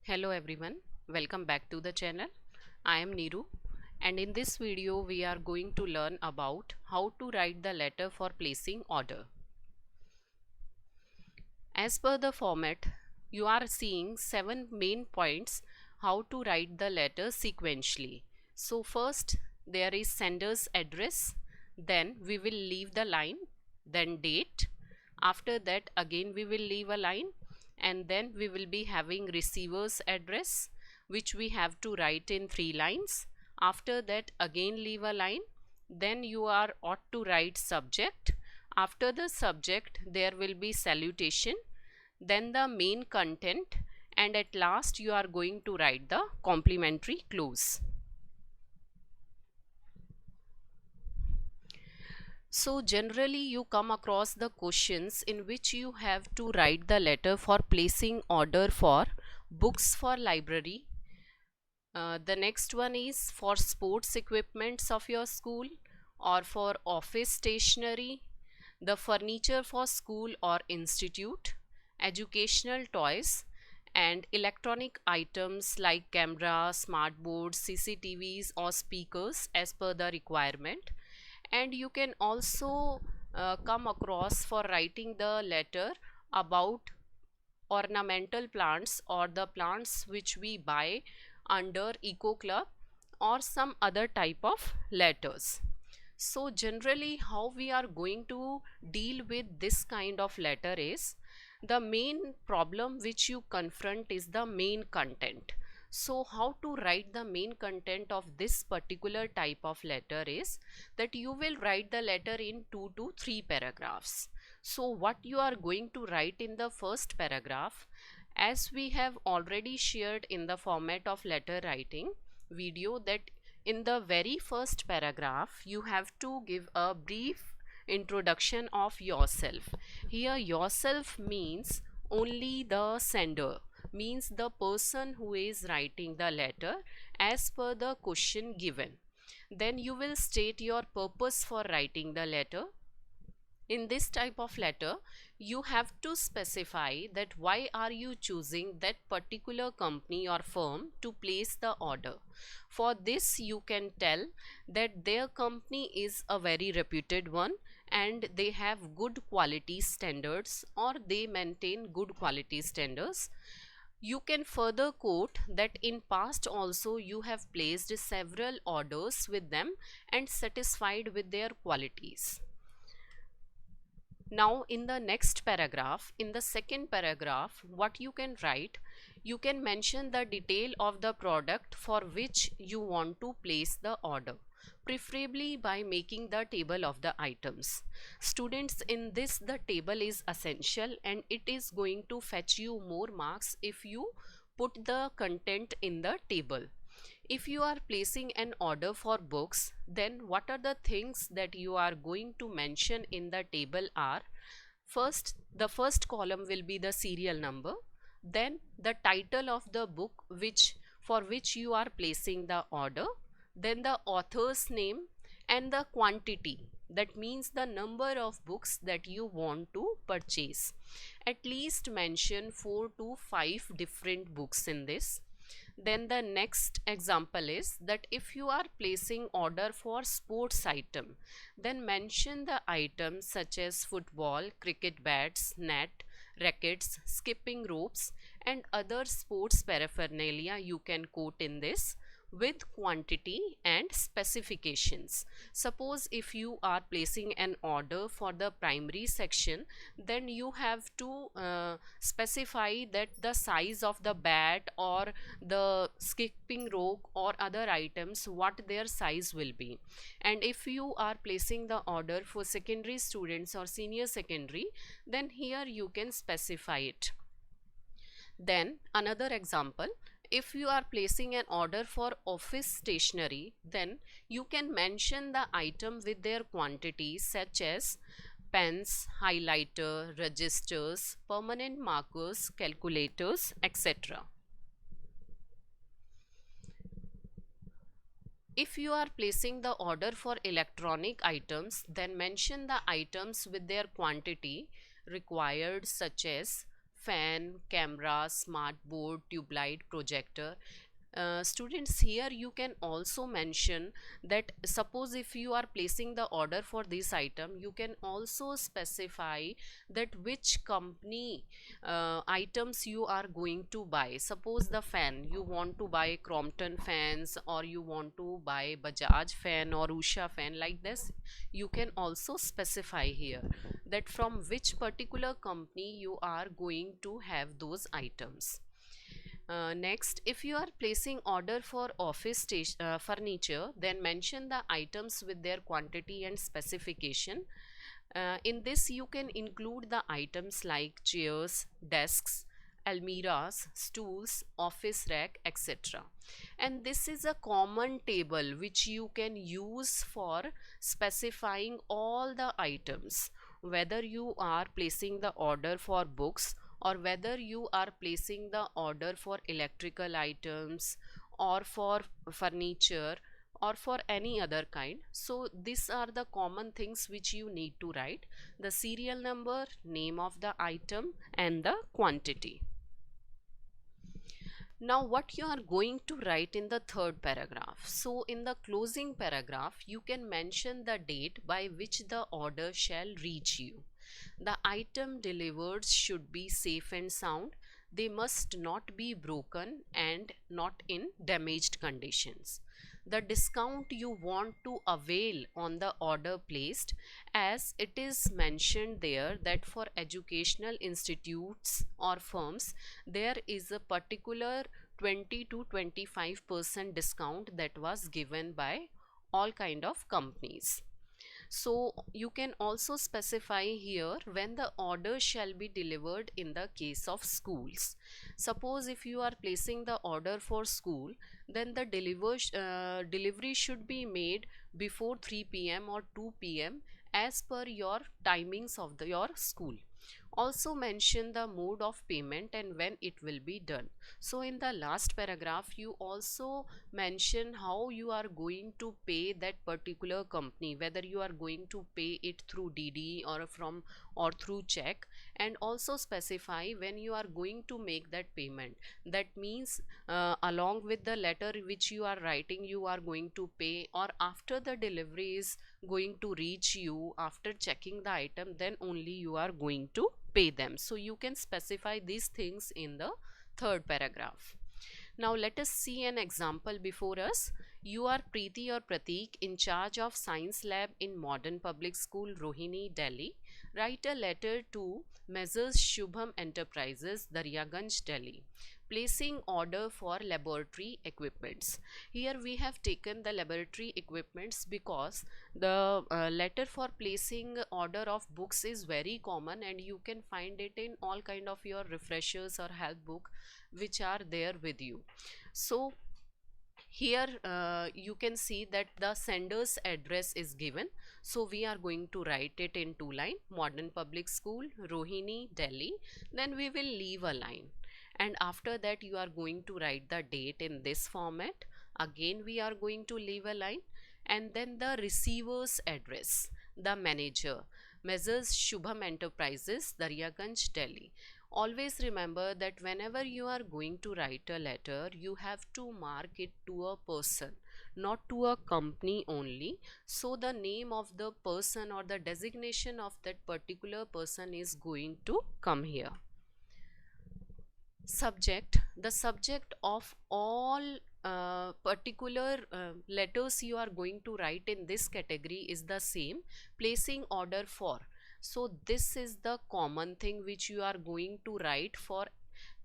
Hello everyone, welcome back to the channel. I am Neeru, and in this video we are going to learn about how to write the letter for placing order. As per the format, you are seeing 7 main points how to write the letter sequentially. So first there is sender's address, then we will leave the line, then date. After that again we will leave a line, and then we will be having receiver's address, which we have to write in 3 lines. After that again leave a line, then you are ought to write subject. After the subject there will be salutation, then the main content, and at last you are going to write the complimentary close. So generally you come across the questions in which you have to write the letter for placing order for books for library. The next one is for sports equipments of your school or for office stationery, the furniture for school or institute, educational toys, and electronic items like camera, smart boards, CCTVs or speakers as per the requirement. And you can also come across for writing the letter about ornamental plants or the plants which we buy under Eco Club or some other type of letters. So generally how we are going to deal with this kind of letter is, the main problem which you confront is the main content. So how to write the main content of this particular type of letter is that you will write the letter in 2 to 3 paragraphs. So what you are going to write in the first paragraph, as we have already shared in the format of letter writing video, that in the very first paragraph you have to give a brief introduction of yourself. Here yourself means only the sender, means the person who is writing the letter as per the question given. Then you will state your purpose for writing the letter. In this type of letter you have to specify that why are you choosing that particular company or firm to place the order. For this you can tell that their company is a very reputed one and they have good quality standards, or they maintain good quality standards. You can further quote that in past also you have placed several orders with them and satisfied with their qualities. Now in the next paragraph, in the second paragraph, what you can write, you can mention the detail of the product for which you want to place the order, preferably by making the table of the items. Students, in this the table is essential and it is going to fetch you more marks if you put the content in the table. If you are placing an order for books, then what are the things that you are going to mention in the table are, first, the first column will be the serial number, then the title of the book for which you are placing the order, then the author's name, and the quantity, that means the number of books that you want to purchase. At least mention 4 to 5 different books in this. Then the next example is that if you are placing order for sports item, then mention the items such as football, cricket bats, net, rackets, skipping ropes, and other sports paraphernalia you can quote in this with quantity and specifications. Suppose if you are placing an order for the primary section, then you have to specify that the size of the bat or the skipping rope or other items, what their size will be. And if you are placing the order for secondary students or senior secondary, then here you can specify it. Then another example, if you are placing an order for office stationery, then you can mention the item with their quantities such as pens, highlighter, registers, permanent markers, calculators, etc. If you are placing the order for electronic items, then mention the items with their quantity required such as fan, camera, smart board, tube light, projector. Students, here you can also mention that suppose if you are placing the order for this item, you can also specify that which company items you are going to buy. Suppose the fan, you want to buy Crompton fans, or you want to buy Bajaj fan or Usha fan, like this. You can also specify here that from which particular company you are going to have those items. Next, if you are placing order for office furniture, then mention the items with their quantity and specification. In this, you can include the items like chairs, desks, almiras, stools, office rack, etc. And this is a common table which you can use for specifying all the items, whether you are placing the order for books, or whether you are placing the order for electrical items, or for furniture, or for any other kind. So these are the common things which you need to write: the serial number, name of the item, and the quantity. Now what you are going to write in the third paragraph? So in the closing paragraph, you can mention the date by which the order shall reach you. The item delivered should be safe and sound. They must not be broken and not in damaged conditions. The discount you want to avail on the order placed, as it is mentioned there that for educational institutes or firms, there is a particular 20 to 25% discount that was given by all kind of companies. So you can also specify here when the order shall be delivered in the case of schools. Suppose if you are placing the order for school, then the delivery should be made before 3 p.m. or 2 p.m. as per your timings of your school. Also mention the mode of payment and when it will be done. So in the last paragraph, you also mention how you are going to pay that particular company, whether you are going to pay it through DD or through check, and also specify when you are going to make that payment. That means along with the letter which you are writing, you are going to pay, or after the delivery is going to reach you, after checking the item, then only you are going to pay them. So you can specify these things in the third paragraph. Now let us see an example before us. You are Preeti or Pratik, in charge of science lab in Modern Public School, Rohini, Delhi. Write a letter to Messrs. Shubham Enterprises, Daryaganj, Delhi, placing order for laboratory equipments. Here we have taken the laboratory equipments because the letter for placing order of books is very common, and you can find it in all kind of your refreshers or help book which are there with you. So here you can see that the sender's address is given. So we are going to write it in 2 line: Modern Public School, Rohini, Delhi. Then we will leave a line, and after that you are going to write the date in this format. Again we are going to leave a line, and then the receiver's address, the manager, Messrs. Shubham Enterprises, Daryaganj, Delhi. Always remember that whenever you are going to write a letter, you have to mark it to a person, not to a company only. So the name of the person or the designation of that particular person is going to come here. Subject: the subject of all particular letters you are going to write in this category is the same: placing order for. So this is the common thing which you are going to write for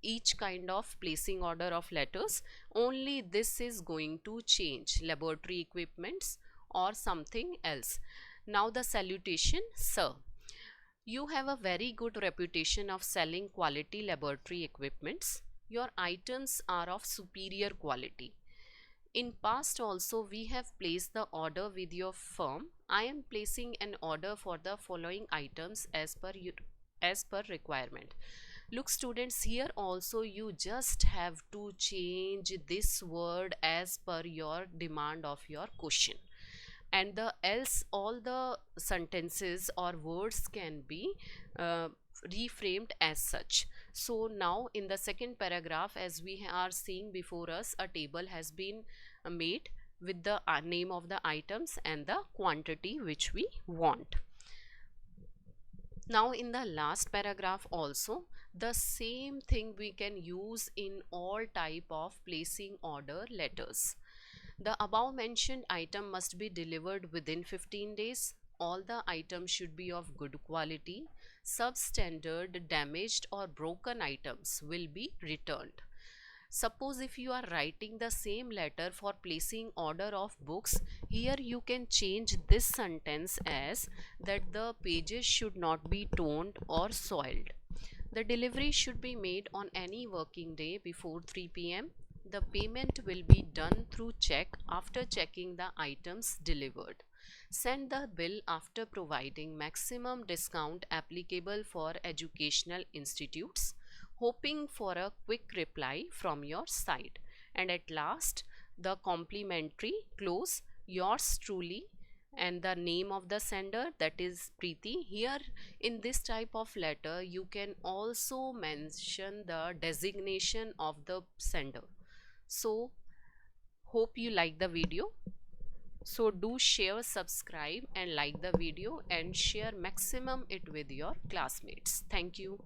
each kind of placing order of letters. Only this is going to change: laboratory equipments or something else. Now the salutation: sir. You have a very good reputation of selling quality laboratory equipments. Your items are of superior quality. In past also we have placed the order with your firm. I am placing an order for the following items as per requirement. Look students, here also you just have to change this word as per your demand of your question, and the else all the sentences or words can be reframed as such. So now in the second paragraph, as we are seeing before us, a table has been made with the name of the items and the quantity which we want. Now in the last paragraph also, the same thing we can use in all type of placing order letters. The above mentioned item must be delivered within 15 days. All the items should be of good quality. Substandard, damaged or broken items will be returned. Suppose if you are writing the same letter for placing order of books, here you can change this sentence as that the pages should not be torn or soiled. The delivery should be made on any working day before 3 p.m. The payment will be done through check after checking the items delivered. Send the bill after providing maximum discount applicable for educational institutes, hoping for a quick reply from your side. And at last, the complimentary close, yours truly, and the name of the sender, that is Preeti. Here in this type of letter you can also mention the designation of the sender. So hope you like the video. So do share, subscribe and like the video and share maximum it with your classmates. Thank you.